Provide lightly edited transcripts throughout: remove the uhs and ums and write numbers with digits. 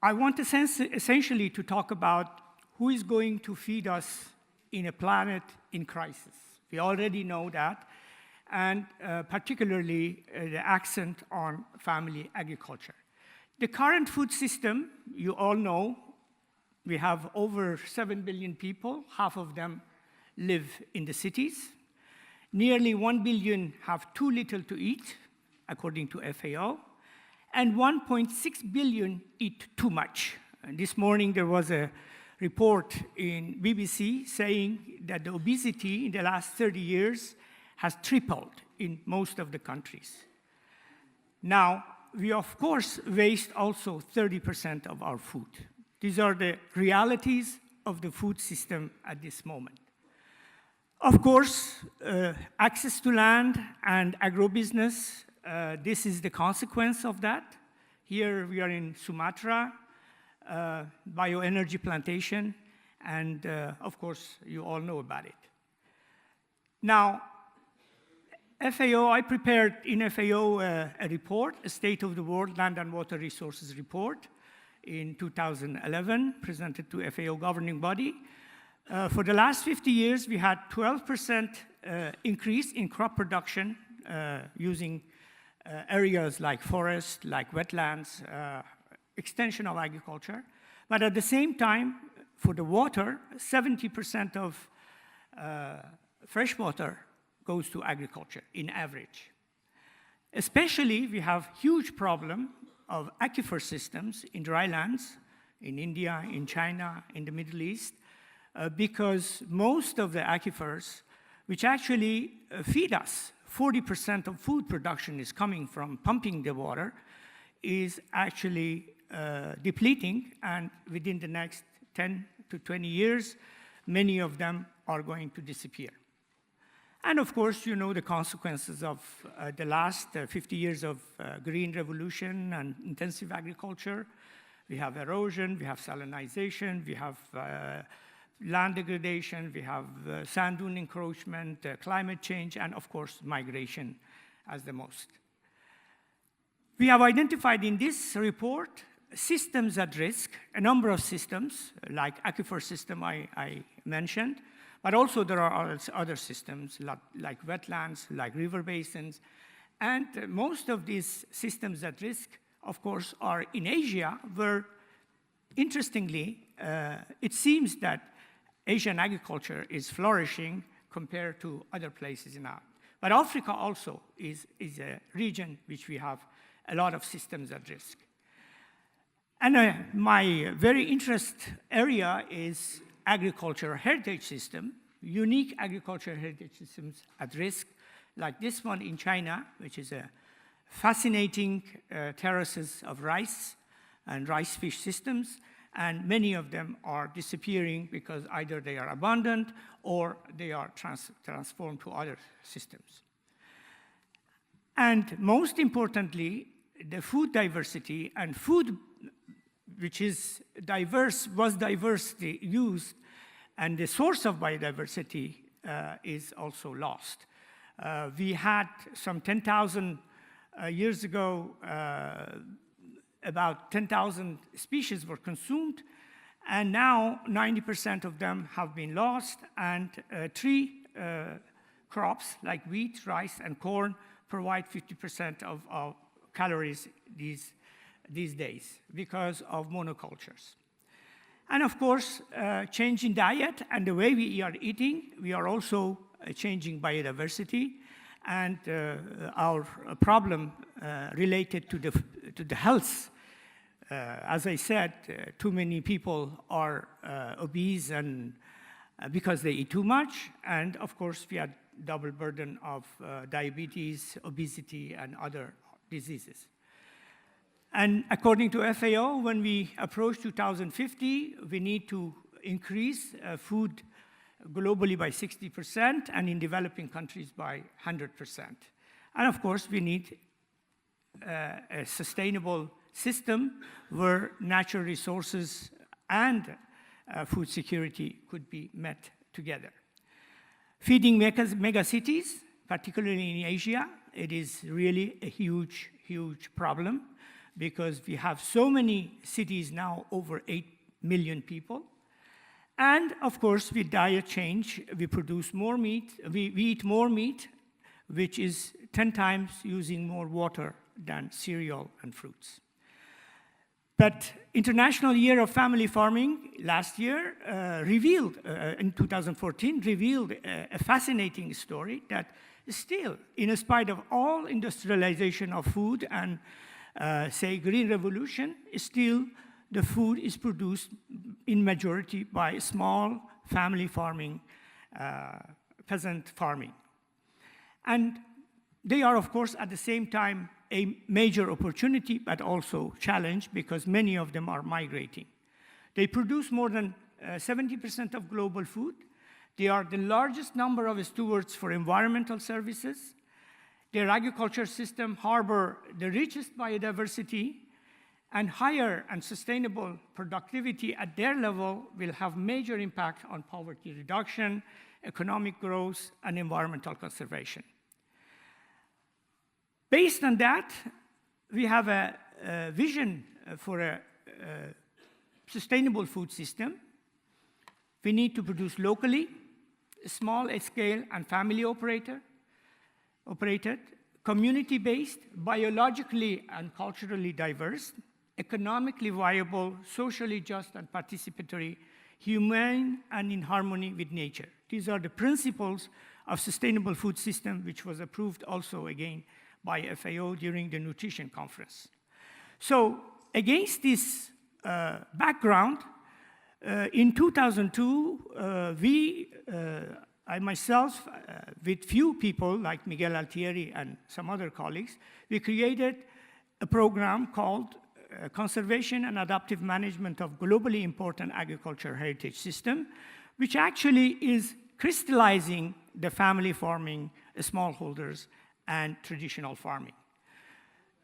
I want essentially to talk about who is going to feed us in a planet in crisis. We already know that, and particularly the accent on family agriculture. The current food system, you all know, we have over 7 billion people, half of them live in the cities. Nearly 1 billion have too little to eat, according to FAO, and 1.6 billion eat too much. And this morning there was a report in BBC saying that the obesity in the last 30 years has tripled in most of the countries. Now, we of course waste also 30% of our food. These are the realities of the food system at this moment. Of course, access to land and agribusiness, this is the consequence of that. Here we are in Sumatra, bioenergy plantation, and of course, you all know about it. Now, FAO, I prepared in FAO a report, a State of the World Land and Water Resources report in 2011, presented to FAO governing body. For the last 50 years, we had 12% increase in crop production using areas like forest, like wetlands, extension of agriculture. But at the same time, for the water, 70% of fresh water goes to agriculture in average. Especially, we have huge problem of aquifer systems in dry lands, in India, in China, in the Middle East, because most of the aquifers, which actually feed us, 40% of food production is coming from pumping the water, is actually depleting, and within the next 10 to 20 years, many of them are going to disappear. And of course, you know the consequences of the last 50 years of green revolution and intensive agriculture. We have erosion, we have salinization, we have land degradation, we have sand dune encroachment, climate change, and of course, migration as the most. We have identified in this report systems at risk, a number of systems, like aquifer system I mentioned, but also there are other systems like wetlands, like river basins, and most of these systems at risk, of course, are in Asia, where, interestingly, it seems that Asian agriculture is flourishing compared to other places in Africa. But Africa also is a region which we have a lot of systems at risk. And my very interest area is agricultural heritage system, unique agricultural heritage systems at risk, like this one in China, which is a fascinating terraces of rice and rice fish systems, and many of them are disappearing because either they are abandoned or they are transformed to other systems. And most importantly, the food diversity and food which is diverse, was diversely used, and the source of biodiversity is also lost. We had some 10,000 years ago, about 10,000 species were consumed, and now 90% of them have been lost, and three crops like wheat, rice, and corn provide 50% of our calories these days because of monocultures. And of course, changing diet and the way we are eating, we are also changing biodiversity, and our problem related to the health. As I said, too many people are obese and because they eat too much, and of course we have double burden of diabetes, obesity, and other diseases. And according to FAO, when we approach 2050, we need to increase food globally by 60%, and in developing countries by 100%. And of course, we need a sustainable system where natural resources and food security could be met together. Feeding mega cities, particularly in Asia, it is really a huge, huge problem because we have so many cities now, over 8 million people. And of course, with diet change, we produce more meat, we eat more meat, which is 10 times using more water than cereal and fruits. But International Year of Family Farming last year in 2014, revealed a fascinating story that still, in spite of all industrialization of food and, say, green revolution, still the food is produced in majority by small family farming, peasant farming. And they are, of course, at the same time, a major opportunity, but also challenge, because many of them are migrating. They produce more than 70% of global food. They are the largest number of stewards for environmental services. Their agriculture system harbor the richest biodiversity, and higher and sustainable productivity at their level will have major impact on poverty reduction, economic growth, and environmental conservation. Based on that, we have a vision for a sustainable food system. We need to produce locally, small scale and family operated, community-based, biologically and culturally diverse, economically viable, socially just and participatory, humane and in harmony with nature. These are the principles of sustainable food system, which was approved also again by FAO during the nutrition conference. So against this background, in 2002, I myself, with few people like Miguel Altieri and some other colleagues, we created a program called Conservation and Adaptive Management of Globally Important Agriculture Heritage System, which actually is crystallizing the family farming, smallholders, and traditional farming.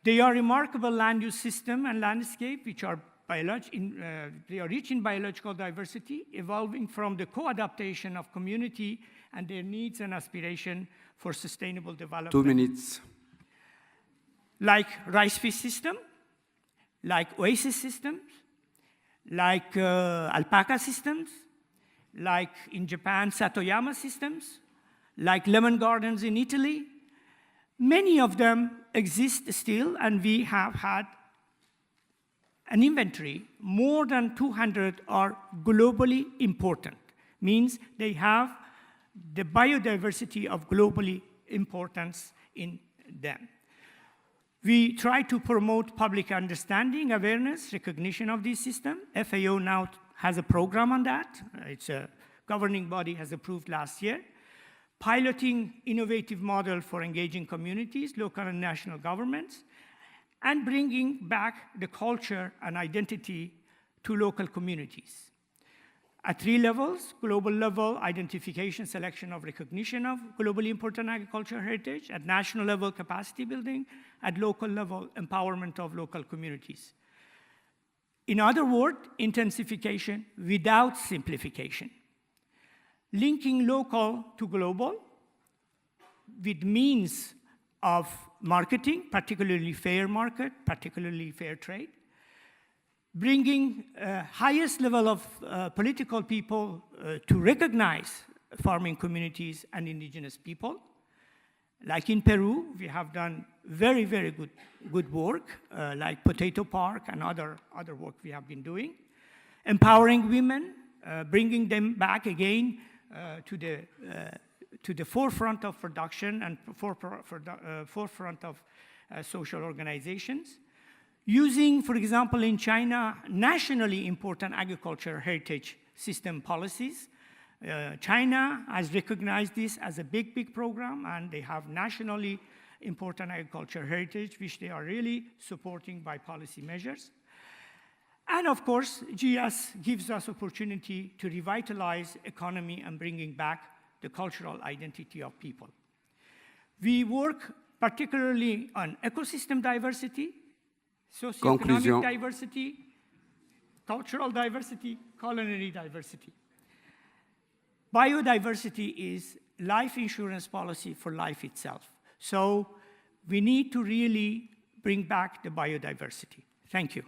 They are remarkable land use system and landscape, which are they are rich in biological diversity, evolving from the co-adaptation of community and their needs and aspiration for sustainable development. 2 minutes. Like rice fish system, like oasis systems, like alpaca systems, like in Japan, Satoyama systems, like lemon gardens in Italy. Many of them exist still, and we have had an inventory. More than 200 are globally important. Means they have the biodiversity of globally importance in them. We try to promote public understanding, awareness, recognition of this system. FAO now has a program on that. It's a governing body has approved last year. Piloting innovative model for engaging communities, local and national governments, and bringing back the culture and identity to local communities. At 3 levels: global level, identification, selection of recognition of globally important agricultural heritage; at national level, capacity building; at local level, empowerment of local communities. In other words, intensification without simplification. Linking local to global with means of marketing, particularly fair market, particularly fair trade. Bringing highest level of political people to recognize farming communities and indigenous people. Like in Peru, we have done very, very good work, like Potato Park and other work we have been doing. Empowering women, bringing them back again to the forefront of production and forefront of social organizations. Using, for example, in China, nationally important agriculture heritage system policies. China has recognized this as a big program, and they have nationally important agriculture heritage, which they are really supporting by policy measures. And of course, GS gives us opportunity to revitalize economy and bringing back the cultural identity of people. We work particularly on ecosystem diversity, socioeconomic diversity, cultural diversity, culinary diversity. Biodiversity is life insurance policy for life itself. So we need to really bring back the biodiversity. Thank you.